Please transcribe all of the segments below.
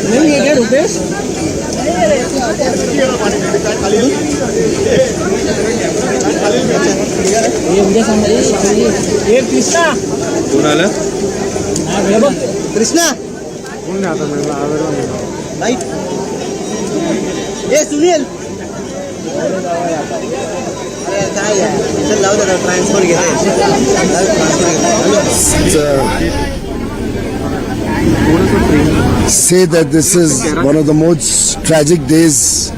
नहीं है क्या रुपेश? ये कृष्णा कोण आलं? कृष्णा राइट ये सुनील काय चल लाव दादा ट्रान्सफर घेते say that this is one of the most tragic days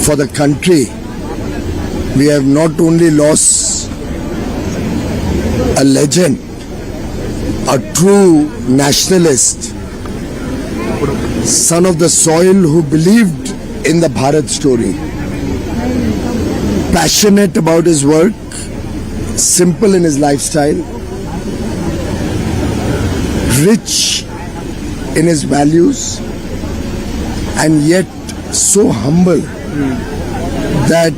for the country. We have not only lost a legend, a true nationalist, son of the soil who believed in the Bharat story, passionate about his work, simple in his lifestyle, rich in his values, and yet so humble that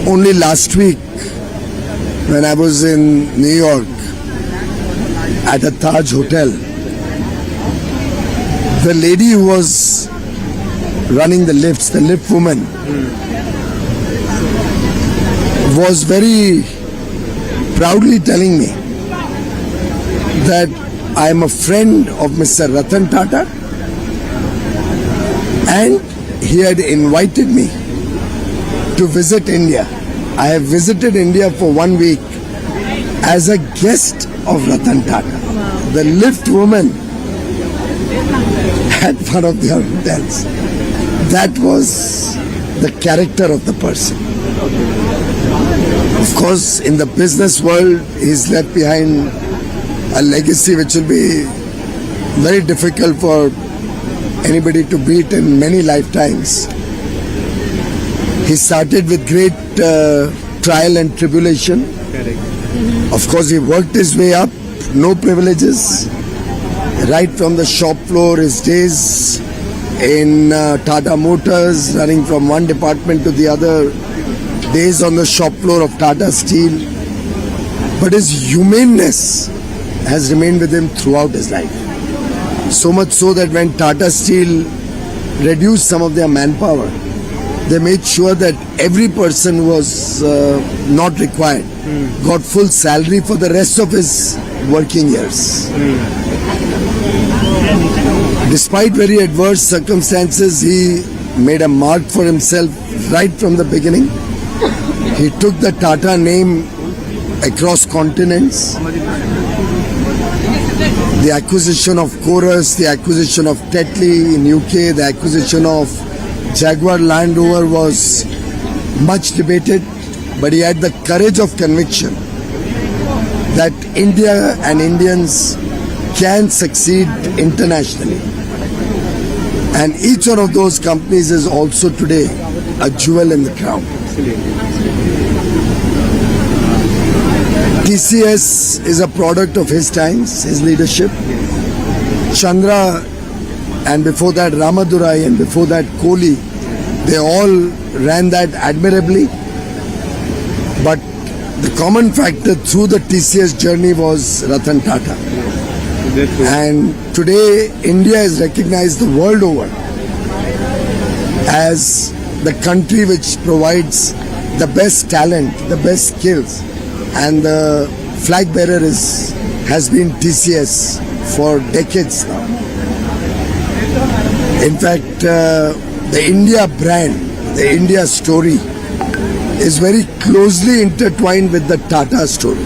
only last week when I was in New York at a Taj hotel, the lady who was running the lifts, the lift woman, was very proudly telling me that I am a friend of Mr. Ratan Tata and he had invited me to visit India. I have visited India for 1 week as a guest of Ratan Tata, the lift woman at one of their hotels. That was the character of the person. Of course, in the business world, he's left behind a legacy which will be very difficult for anybody to beat in many lifetimes. He started with great trial and tribulation. Of course, he worked his way up, no privileges. Right from the shop floor, his days in Tata Motors, running from one department to the other, days on the shop floor of Tata Steel. But his humaneness has remained with him throughout his life. So much so that when Tata Steel reduced some of their manpower, they made sure that every person who was not required got full salary for the rest of his working years. Despite very adverse circumstances, he made a mark for himself right from the beginning. He took the Tata name across continents. The acquisition of Chorus, the acquisition of Tetley in UK, the acquisition of Jaguar Land Rover was much debated, but he had the courage of conviction that India and Indians can succeed internationally. And each one of those companies is also today a jewel in the crown. TCS is a product of his times, his leadership. Chandra, and before that Ramadurai, and before that Kohli, they all ran that admirably. But the common factor through the TCS journey was Ratan Tata. And today India is recognized the world over as the country which provides the best talent, the best skills, and the flag bearer has been TCS for decades now. In fact, the India brand, the India story is very closely intertwined with the Tata story.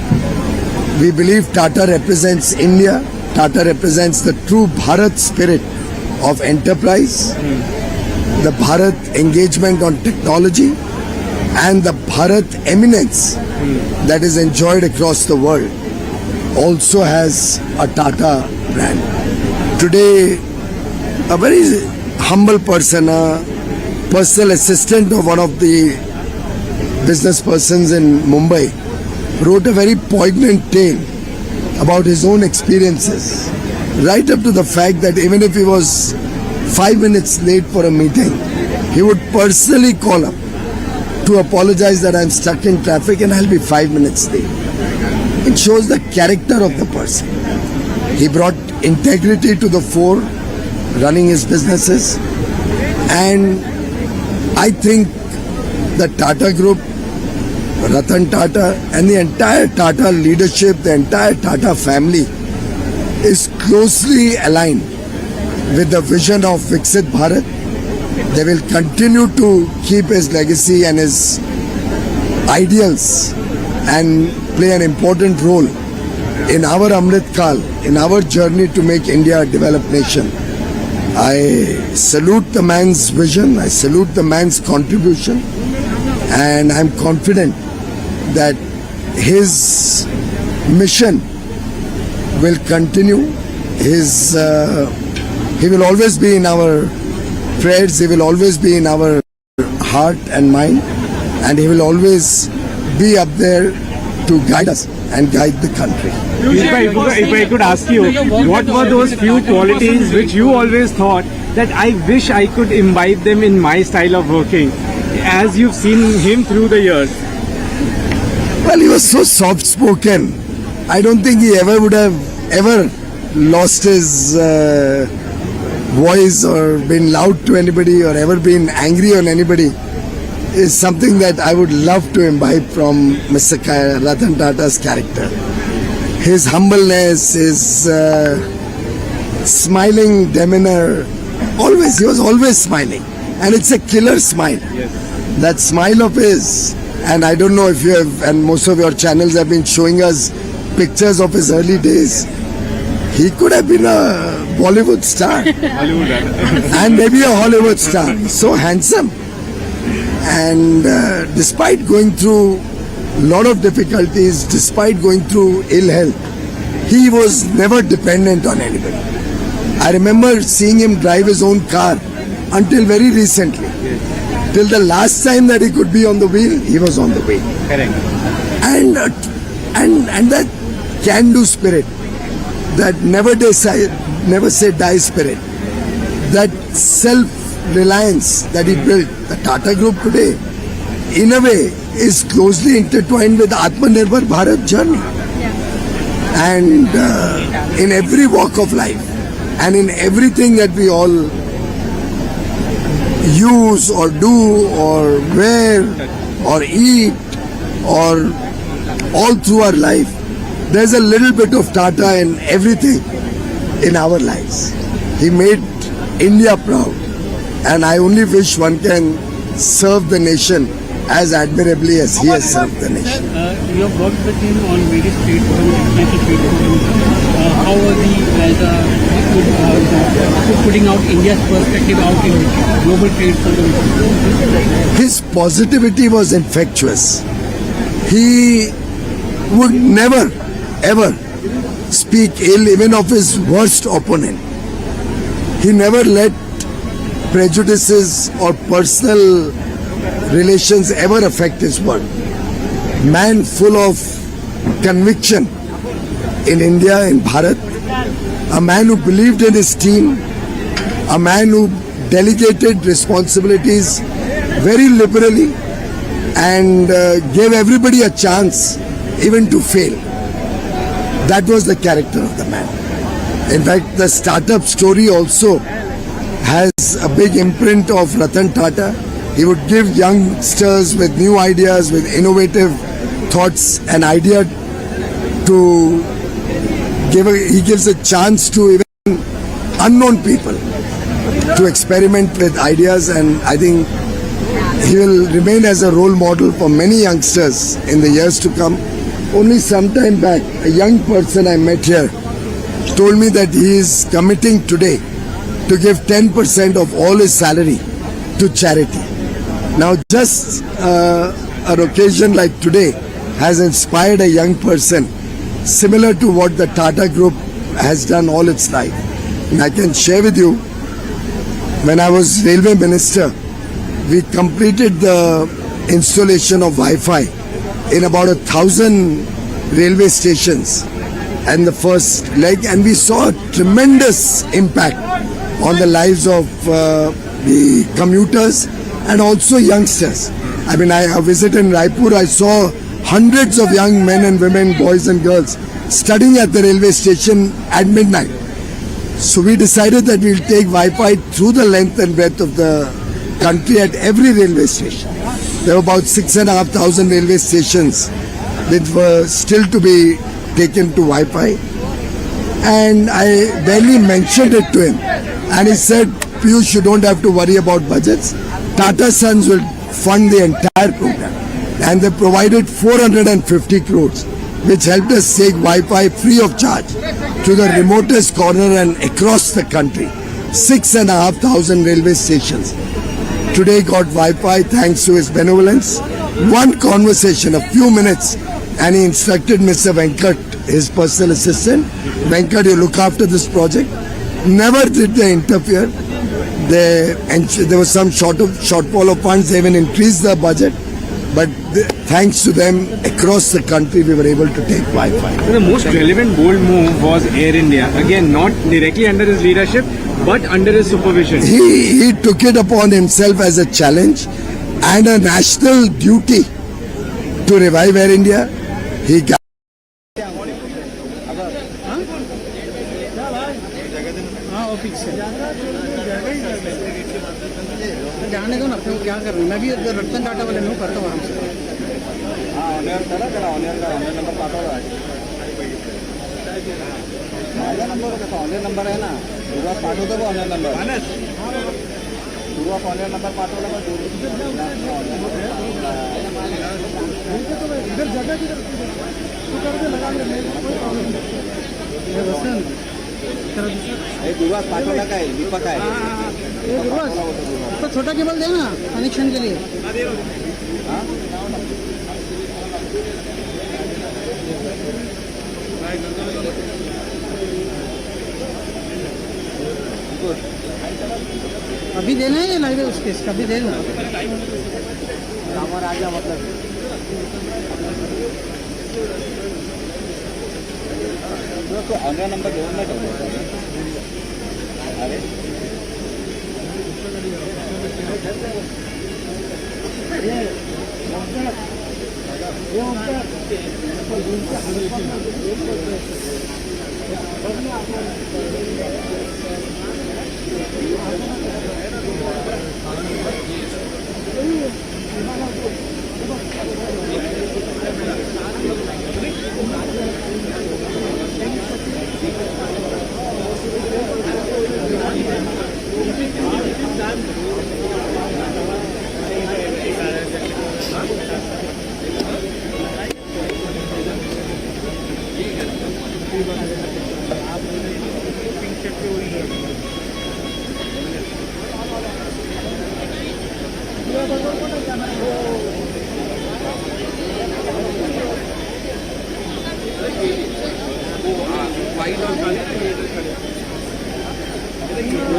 We believe Tata represents India, Tata represents the true Bharat spirit of enterprise, the Bharat engagement on technology, and the Bharat eminence that is enjoyed across the world also has a Tata brand. Today, a very humble person, a personal assistant of one of the business persons in Mumbai, wrote a very poignant tale about his own experiences right up to the fact that even if he was 5 minutes late for a meeting, he would personally call up to apologize that I'm stuck in traffic and I'll be 5 minutes late. It shows the character of the person. He brought integrity to the fore, running his businesses, and I think the Tata Group, Ratan Tata, and the entire Tata leadership, the entire Tata family is closely aligned with the vision of Viksit Bharat. They will continue to keep his legacy and his ideals and play an important role in our Amrit Kal, in our journey to make India a developed nation. I salute the man's vision, I salute the man's contribution, and I'm confident that his mission will continue. He will always be in our prayers, he will always be in our heart and mind, and he will always be up there to guide us and guide the country. If I could ask you, what were those few qualities which you always thought that I wish I could imbibe them in my style of working, as you've seen him through the years? Well, he was so soft-spoken. I don't think he ever would have ever lost his voice or been loud to anybody or ever been angry on anybody. Is something that I would love to imbibe from Mr. Ratan Tata's character. His humbleness, his smiling demeanor, he was always smiling. And it's a killer smile. Yes. That smile of his, and I don't know if you have, and most of your channels have been showing us pictures of his early days. He could have been a Bollywood star. And maybe a Hollywood star. So handsome. And despite going through a lot of difficulties, despite going through ill health, he was never dependent on anybody. I remember seeing him drive his own car until very recently. Till the last time that he could be on the wheel, he was on the wheel. Correct. And that can-do spirit, that never say die spirit, that self-reliance that he built, the Tata Group today, in a way, is closely intertwined with Atmanirbhar Bharat journey. And in every walk of life, and in everything that we all use or do or wear or eat or all through our life, there's a little bit of Tata in everything in our lives. He made India proud, and I only wish one can serve the nation as admirably as he has served the nation. You have worked with him on various trade forums, international trade forums. How was he as putting out India's perspective out in global trade forums? His positivity was infectious. He would never, ever speak ill even of his worst opponent. He never let prejudices or personal relations ever affect his work. Man full of conviction in India, in Bharat, a man who believed in his team, a man who delegated responsibilities very liberally and gave everybody a chance even to fail. That was the character of the man. In fact, the startup story also has a big imprint of Ratan Tata. He would give youngsters with new ideas, with innovative thoughts, an idea to he gives a chance to even unknown people to experiment with ideas, and I think he will remain as a role model for many youngsters in the years to come. Only some time back, a young person I met here told me that he is committing today to give 10% of all his salary to charity. Now, just an occasion like today has inspired a young person similar to what the Tata Group has done all its life. And I can share with you, when I was railway minister, we completed the installation of Wi-Fi in about 1,000 railway stations. and the first leg, and we saw a tremendous impact on the lives of the commuters and also youngsters. I mean, I visited in Raipur, I saw hundreds of young men and women, boys and girls studying at the railway station at midnight. So we decided that we'll take Wi-Fi through the length and breadth of the country at every railway station. There were about 6,500 railway stations which were still to be taken to Wi-Fi. And I barely mentioned it to him. And he said, Piyush, you don't have to worry about budgets. Tata Sons will fund the entire program. And they provided 450 crores, which helped us take Wi-Fi free of charge to the remotest corner and across the country. 6,500 railway stations today got Wi-Fi thanks to his benevolence. One conversation, a few minutes, and he instructed Mr. Venkat, his personal assistant, Venkat, you look after this project. Never did they interfere. There was some shortfall of funds. They even increased the budget. But thanks to them, across the country, we were able to take Wi-Fi. So the most relevant bold move was Air India. Again, not directly under his leadership, but under his supervision. He took it upon himself as a challenge and a national duty to revive Air India. He got जाने दो ना, फिर क्या कर रहे हैं? मैं भी रतन टाटा वाले में करता हूँ आराम से। ऑनलाइन नंबर है ना, सुरुवात पाठवतो बघ ऑनलाइन नंबर, सुरुवात ऑनलाइन नंबर पाठवला बघ। इधर जगह किधर तू कर दे, लगा ले, कोई प्रॉब्लम नहीं। गुरुवार पाठवला काय, दीपक आहे तो छोटा केबल दे ना कनेक्शन के लिए। अभी देना है या लाइव है उसके, अभी दे दो। राजा मतलब तो ऑनलाइन नंबर घेऊन नाही ठेवतो। अरे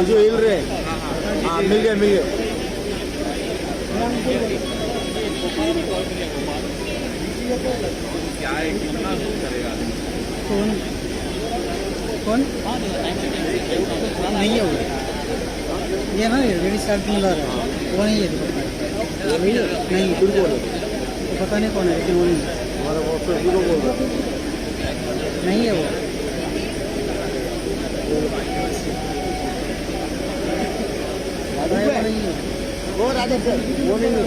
जो हिल रहे, हाँ मिल गए मिल गए। क्या है, कितना करेगा? कौन कौन नहीं है वो, ये ना रेडी स्टार्ट मिला रहा है, वो नहीं है। नहीं बिल्कुल पता नहीं कौन है, लेकिन वो नहीं है। नहीं है वो। वो राजा सर वो नहीं है।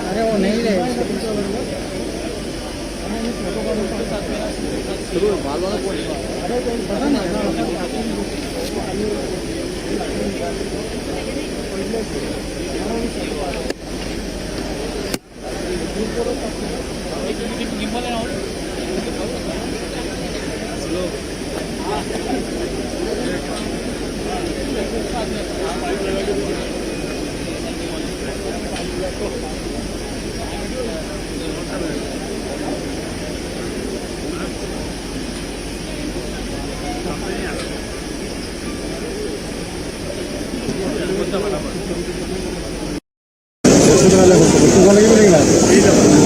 अरे वो नहीं रहे पता नहीं।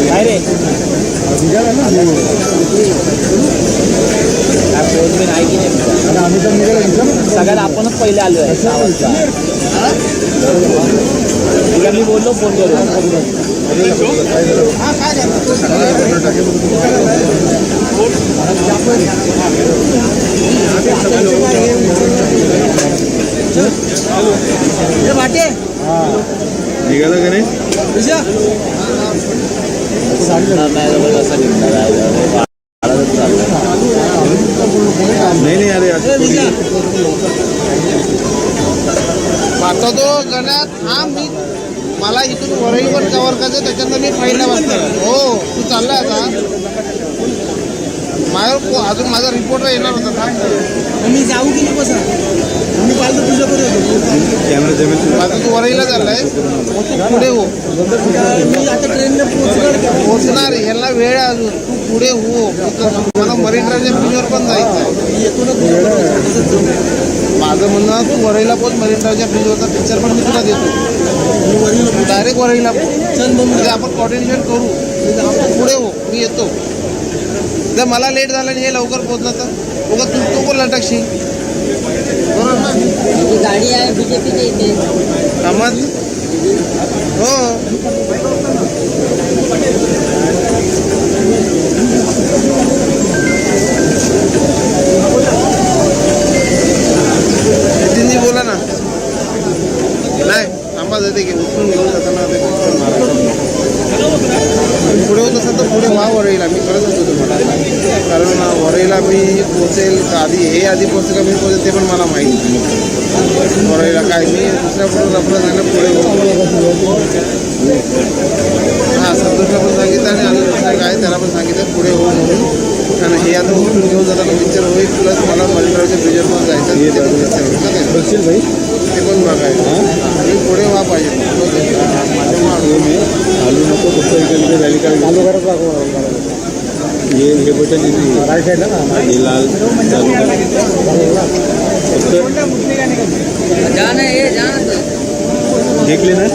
काय रे फोन बिन आहे की नाही सगळ्यात आपणच पहिले आलो आहे 6 वाजता तुला मी बोललो फोन करून निघाला का नाही नाही अरे आता तो गण्यात हा मी मला इथून वरईवर कव्हर करायचं त्याच्यानंतर मी फाईलला बसणार हो तू चालला आता माझ्यावर अजून माझा रिपोर्टर येणार होता का मी जाऊ की नको सांग मी काल तर तुझ्याकडे होतो कॅमेरा जमेल आता तू वरईला चाललाय मग तू पुढे हो मी आता ट्रेनने पोहोचणार ह्याला वेळ आहे अजून तू पुढे हो मला मरीन ड्राईव्हच्या ब्रिजवर पण जायचं आहे येतो ना तुझ्याकडे माझं म्हणणं तू वरईला पोच मरीन ड्राईव्हच्या ब्रिजवरचा पिक्चर पण मी तुला देतो डायरेक्ट वरईला चल मग म्हणजे आपण कोऑर्डिनेशन करू पुढे हो मी येतो जर मला लेट झालं आणि हे लवकर पोहोचलं तर उगा तू पण लटकशील बरोबर ना गाडी आहे बीजेपीची इथे समज हो नितीनजी बोला ना नाही थांबा जाते की उचलून घेऊन जाताना पुढे होत असेल तर पुढे व्हा वरईला मी करत होतो तुम्हाला कारण वरईला मी पोचेल का आधी हे आधी पोचेल का मी पोचेल ते पण मला माहीत नाही वरईला काय मी दुसऱ्या फोटोग्राफरला सांगितलं पुढे हो हां संतोषला पण सांगितलं आणि अजून दुसऱ्या काय त्याला पण सांगितलं पुढे हो म्हणून कारण हे आता उचलून घेऊन जाताना पिक्चर होईल प्लस मला मरीनड्राईव्हच्या ब्रिजवर पण जायचं ते पण पिक्चर होईल भाई ते पण बघायचं आणि पुढे व्हा पाहिजे माझ्या मी चालू नको फक्त इकडे व्हॅली कार्ड चालू करत हे बटन राईट साईडला ना हे लाल चालू देख लेना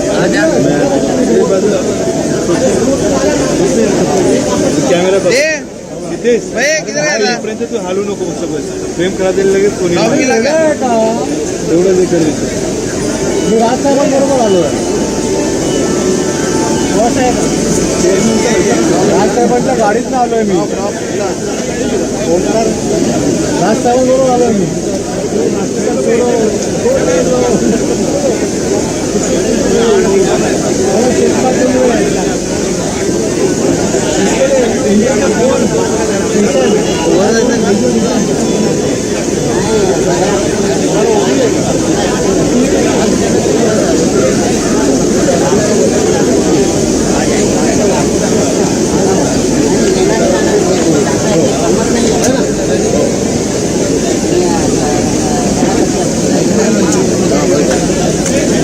कॅमेरा पर्यंत तू हालू नको फक्त फ्रेम करा दिले लगेच कोणी एवढं जे कर मी राजसाहेबांबरोबर आलो आहे राजसाहेबांच्या गाडीत आलो आहे मी राजसाहेबांबरोबर आलो आहे मी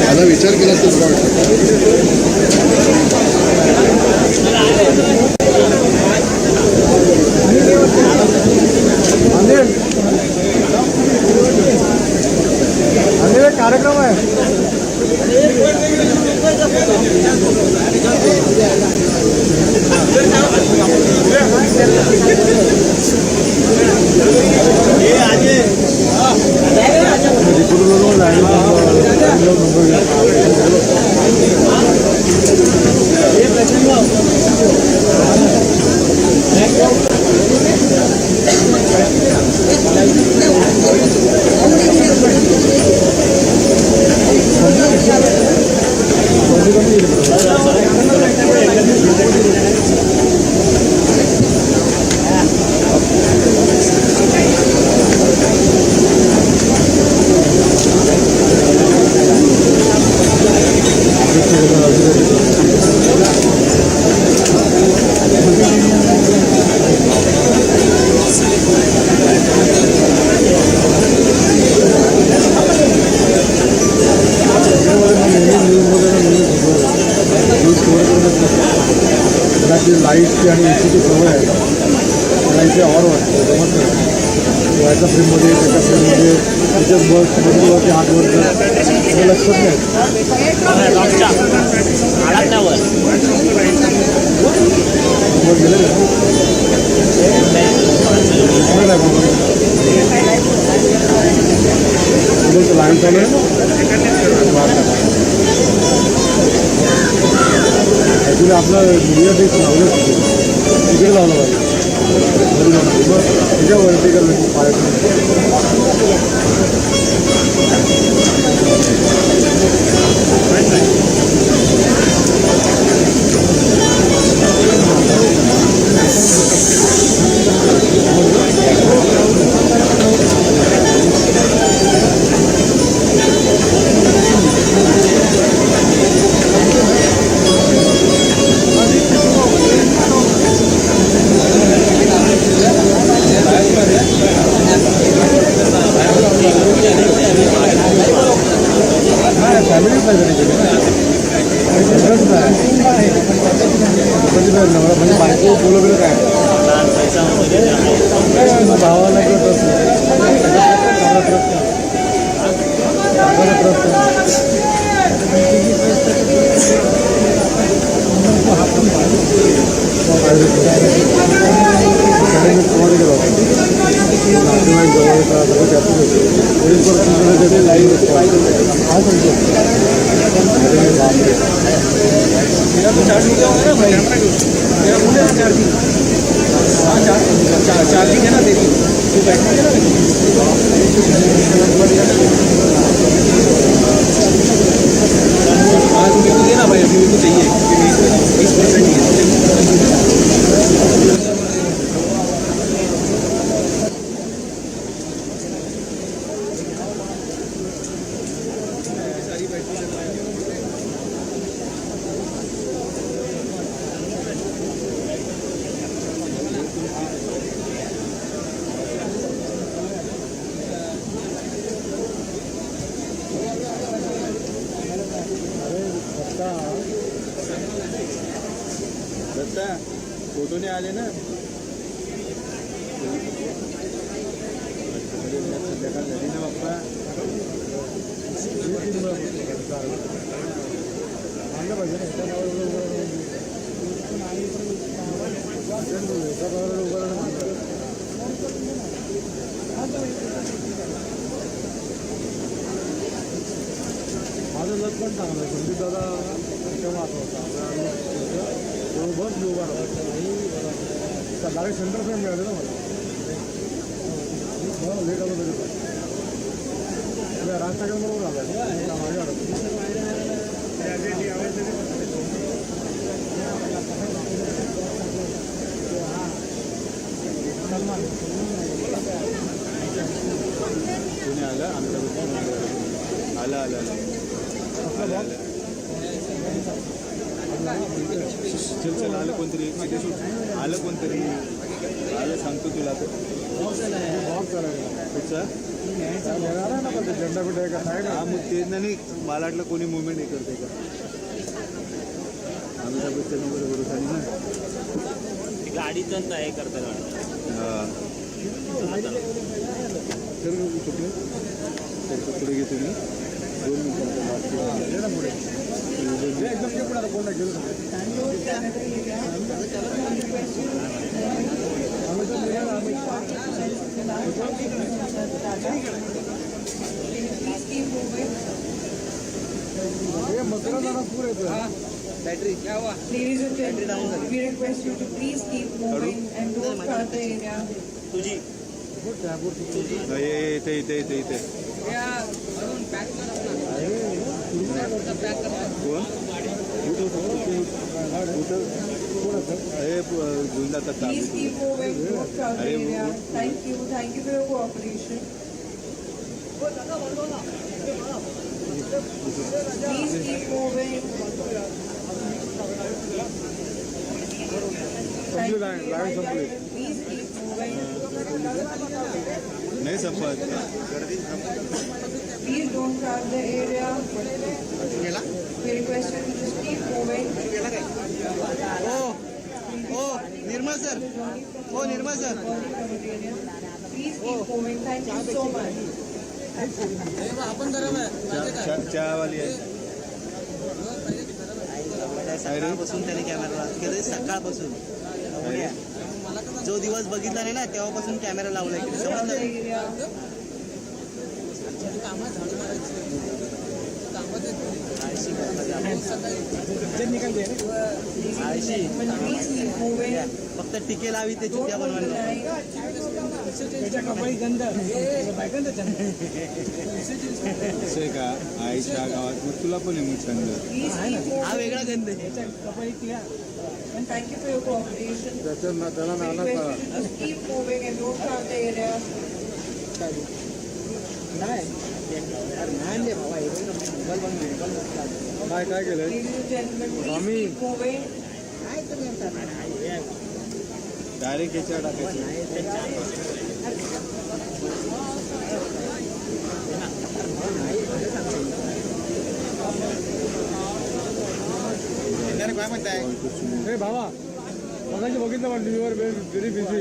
आता विचार केला तर कार्यक्रम आहे त्याच्यावरती 8 वर्ष लक्षात नाही गेलं लहान चालू आहे ॲक्च्युली आपलं मीडिया टेक्स लावलं तिकडे लावलं पाहिजे त्याच्यावरती म्हणजे बायको बोलवलं काय भावाला चार्जिंग है ना तेरी तू बैठना है आज मेरे को देना भाई अभी मेरे को चाहिए 20% ही है फोटो नहीं आले ना बाप्पा माझं लग पण चांगलं संदीप दादा तेव्हा होता बस उभा डायरेक्ट सेंटर फ्रेम मिळाले ना मला लेट आलं तरी राज ठाकरे बरोबर आला माझ्या कोणी आलं आमच्या आलं आलं चल चल आलं कोणतरी आलं कोणतरी आलं सांगतो तुला तर कुठचा झेंडा कुठे आहे का हा मग ते नाही मला वाटलं कोणी मुवमेंट हे करते का अमिताभ बच्चन वगैरे बरोबर झाली ना गाडीचं हे करतं हां तर कुठले पुढे घेतो मी 2 मिनिटांचा पुढे एकदम पुढे आता कोण गेलो Ladies and gentlemen, we request you to please keep moving and don't crowd the area. तुझी इथे इथे इथे इथे कोण घेऊन जातात Please keep moving, don't crowd the area. Thank you for your cooperation. Please keep moving. Thank you. Please keep moving. नाही संपत Please don't crowd the area. We request you to just keep moving. Nirmal sir Please keep moving. Thank you so much. चहावाली आहे सकाळपासून त्याने camera केलं, सकाळपासून जो दिवस बघितला नाही ना तेव्हापासून कॅमेरा लावलाय की समजलं. फक्त टिके लावी ते चुट्या बनवायला. का आईच्या गावात मग तुला पण आहे मग छंद. हा वेगळा गंध आहे. Thank you for your cooperation. त्याला नाना Request you to just keep moving and don't crowd the area. काय केलंय Ladies and gentlemen, please keep moving. Direct याच्यावर टाकायचं. काय म्हणताय हे भावा मगाशी बघितलं पण टीव्हीवर very busy.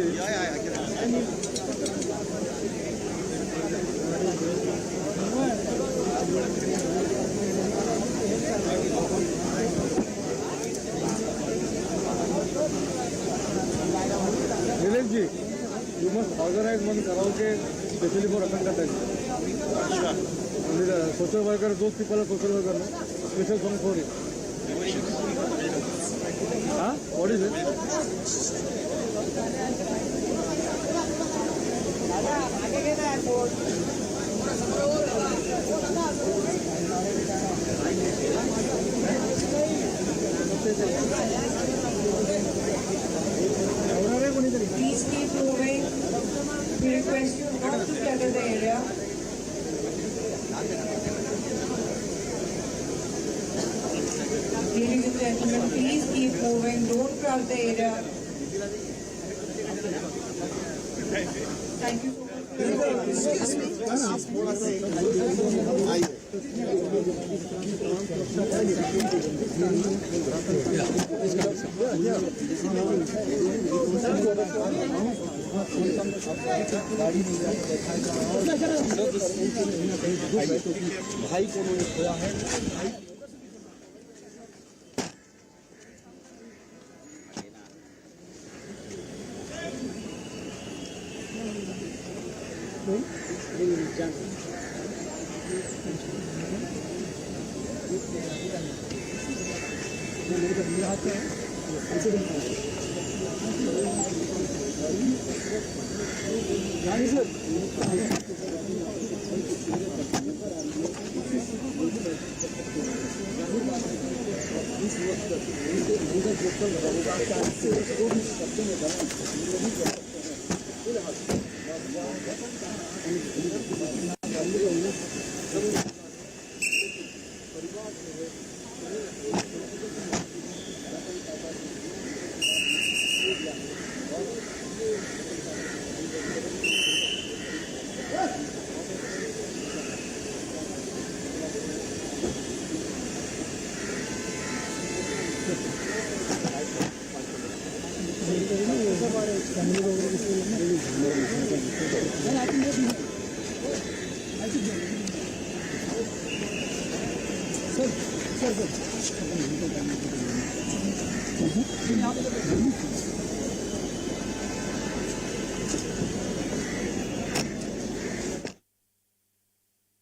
Nileshji you must organise one karaoke specially for Ratan Tata. Social worker those people social worker ना special song for it. Huh? What is it? Please keep moving. We request you not to clutter the area. Ladies and gentlemen, please keep moving. Don't crowd the area. Thank you so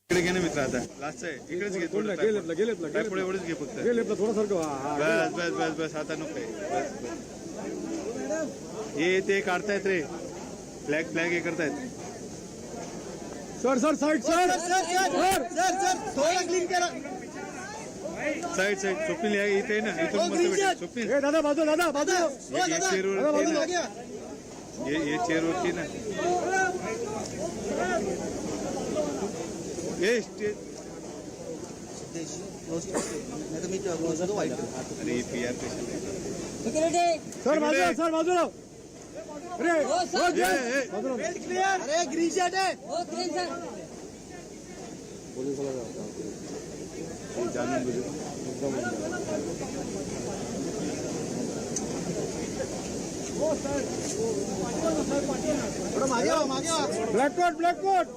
इकडे घे ना मित्र, आता last आहे इकडेच घे. थोडं पुढे एवढंच घे फक्त. थोडं बस बस बस बस आता नको बस बस. हे ते काढतायत रे, फ्लॅग फ्लॅग हे करतायत. Sir sir side sir side side Swapnil या इथे ना, इथून मस्त भेटेल. स्वप्नील दादा बाजू दादा बाजू ये चेअर वरती ना. ये स्टेज. अरे PR पेशंट सर बाजूला सर बाजूला. अरे अरे ग्रीन शर्ट आहे. जाणून बुजून ब्लॅक कोट ब्लॅक कोट.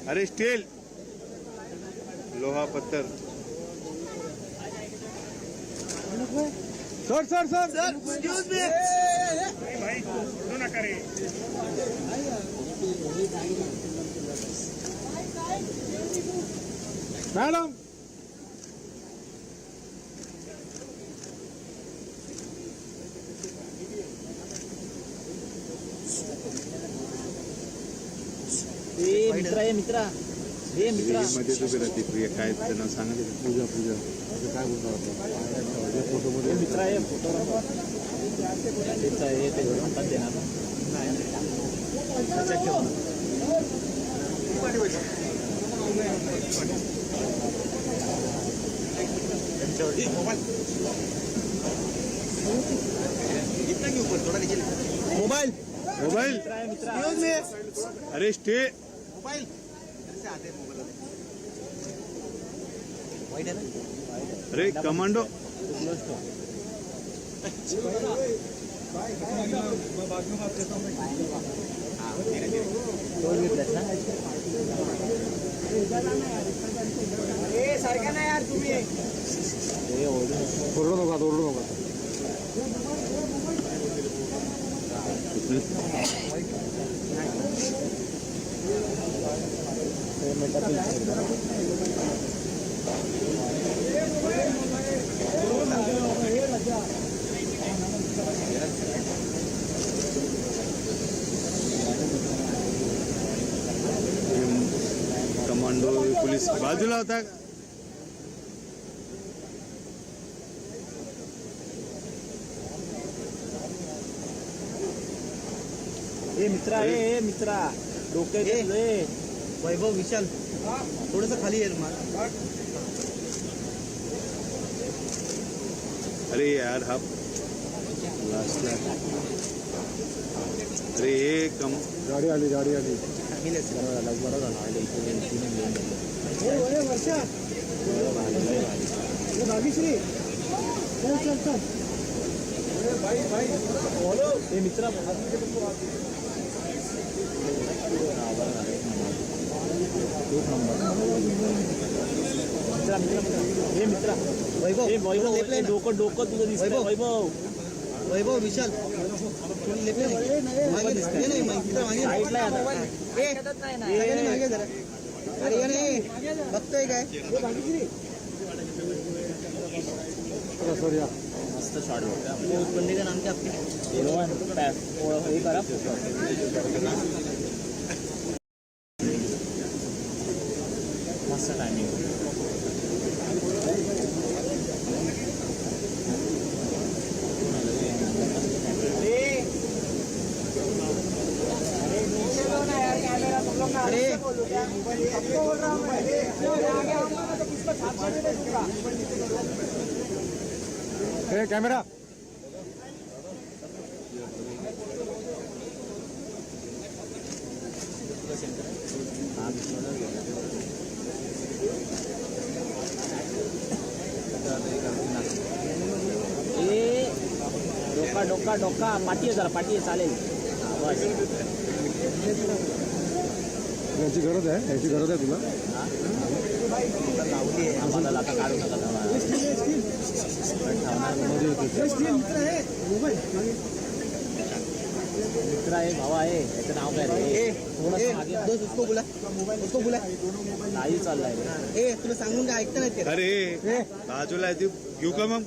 अरे स्टील लोहा पत्थर sir sir sir excuse me madam मित्रा मध्ये उभी राहते प्रिया काय त्यांना सांगा पूजा पूजा काय बोलणार फोटोमध्ये मित्र आहे फोटोग्राफर हे ते म्हणतात देणार मोबाईल मोबाईल अरे स्टे अरे कमांडो सारखा नाही यार तुम्ही ओरडू नका ओरडू नका कमांडो पोलीस बाजूला होता मित्रा डोके वैभव विशाल थोडस खाली येईल अरे यार हा लास्टला अरे हे गाडी आली भाग्यश्री चल चल मित्रा मित्रा वैभव डोकं तुझं दिसतं वैभव विशाल मागे जरा अरे बघतोय काय सॉरी मस्त शॉट बंदे का नाम क्या हे करा मस्त टायमिंग कैमरा डोका पाठी आहे जरा पाठी आहे चालेल याची गरज आहे तुला लावली आहे आम्हाला आता काढू नका मित्र आहे भावा आहे याचं नाव काय रे उसको बुला नाही चाललाय तुला सांगून काय ऐकता नाही अरे बाजूला घेऊ का मग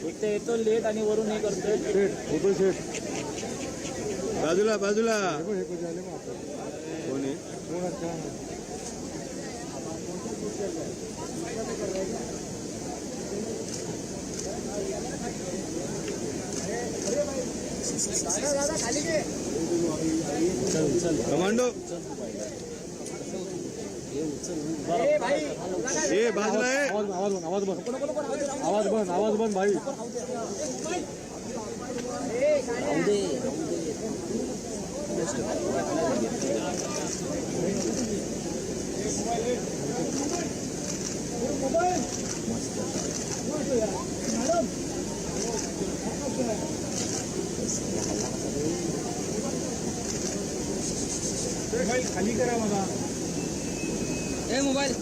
एक तर येतो लेट आणि वरून हे करतोय बाजूला कोण आहे कमांडो ये बाजूला आहे आवाज बंद भाई मोबाईल खाली करा मला. ए मोबाईल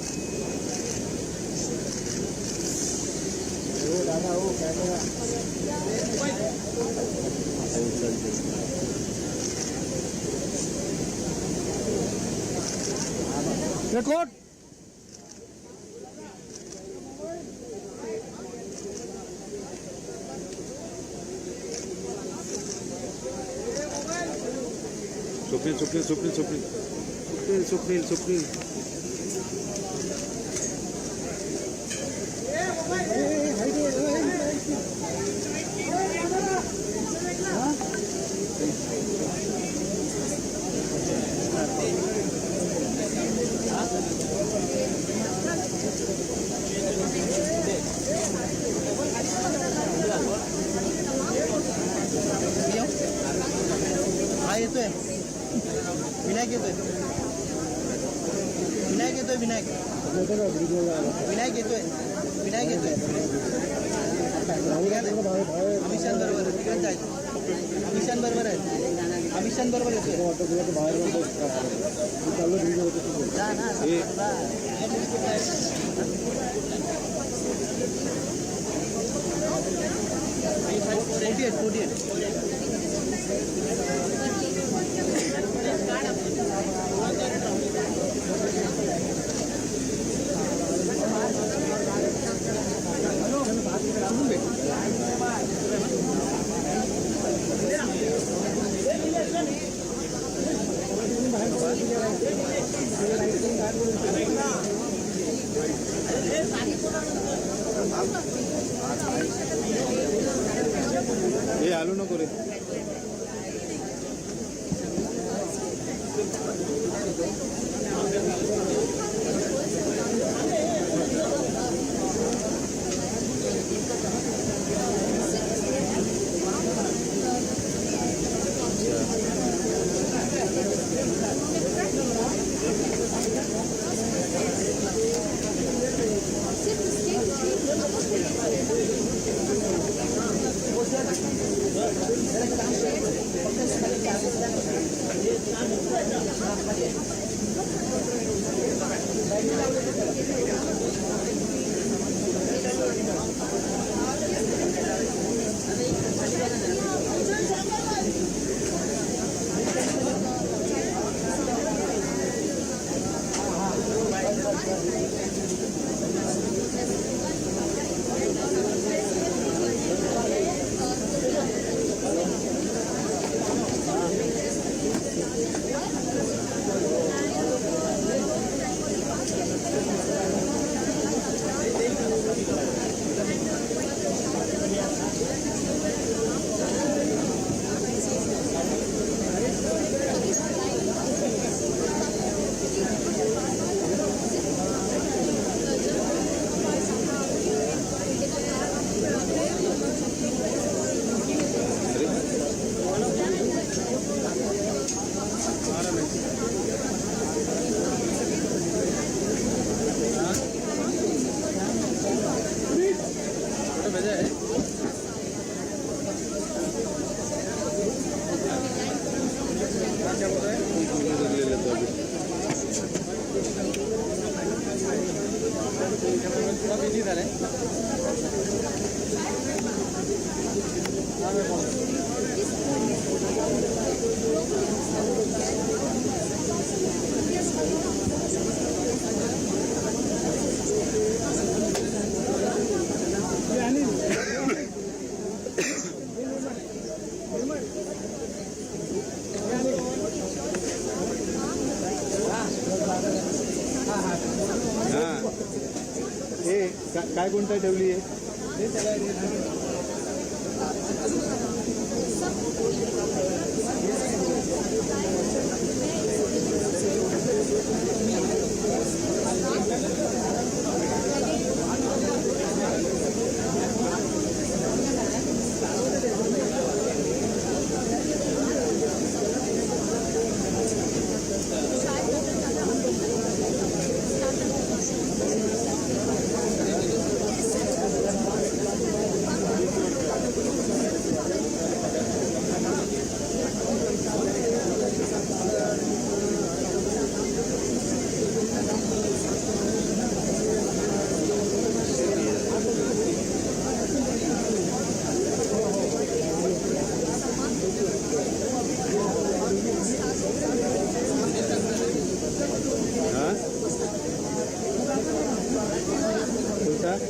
हो दादा हो कॅमेरा रेकॉर्ड. सुप्रील हा येतोय. विनायक येतोय. विनायक येतोय. विनायक विनायक येतोय. विनायक येतोय. अमिशान बरोबर तिकडे जायचं. अमिशान बरोबर आहे. अमिशान बरोबर येतोय. जा ना. हे आलो नको रे. काय कोणता ठेवली आहे? हाँ?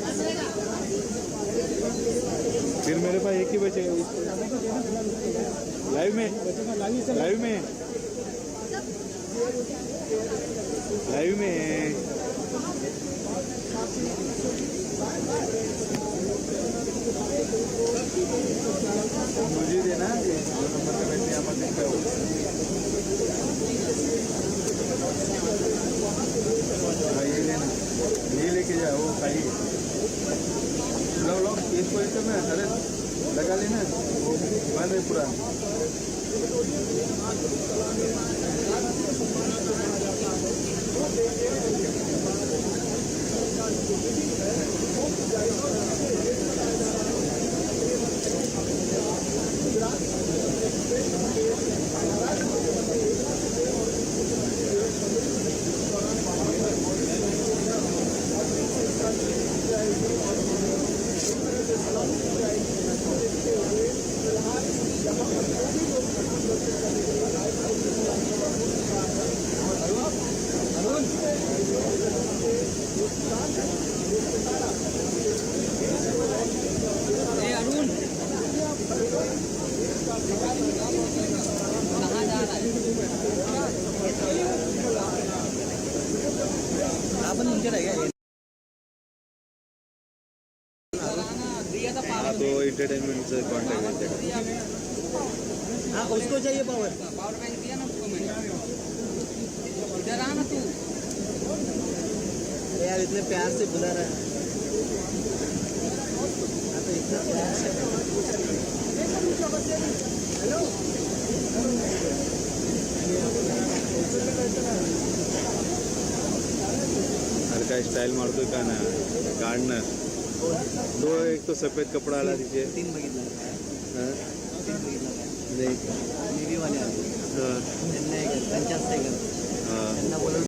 फिर मेरे पास एक ही बचेगा लाइव में लाइव में लाइव में मुझे देना 2 नंबर का वैसे यहाँ पर दिखता है हाँ, ये लेना ये लेके जाओ वो खाइए लो एक पोजिशन में अरे लगा लेना वो बंद है पूरा आपण तुमच्या आहे हाँ तो एंटरटेनमेंटचं कॉन्टॅक्ट है हाँ उसको चाहिए पावर पावर बैंक दिया ना उसको मैंने इधर आ ना तू अरे यार इतने प्यार से बुला रहा है हाँ तो इतना प्यार से अरे काय स्टाईल मारतोय का ना काढणार दो एक तो सफेद कपडा आला तिचे 3 बघितला हाँ? 3 बघितला नाही नेव्हीवाले आले हाँ, त्यांना हे त्यांच्याच ते हाँ. त्यांना बोलवलं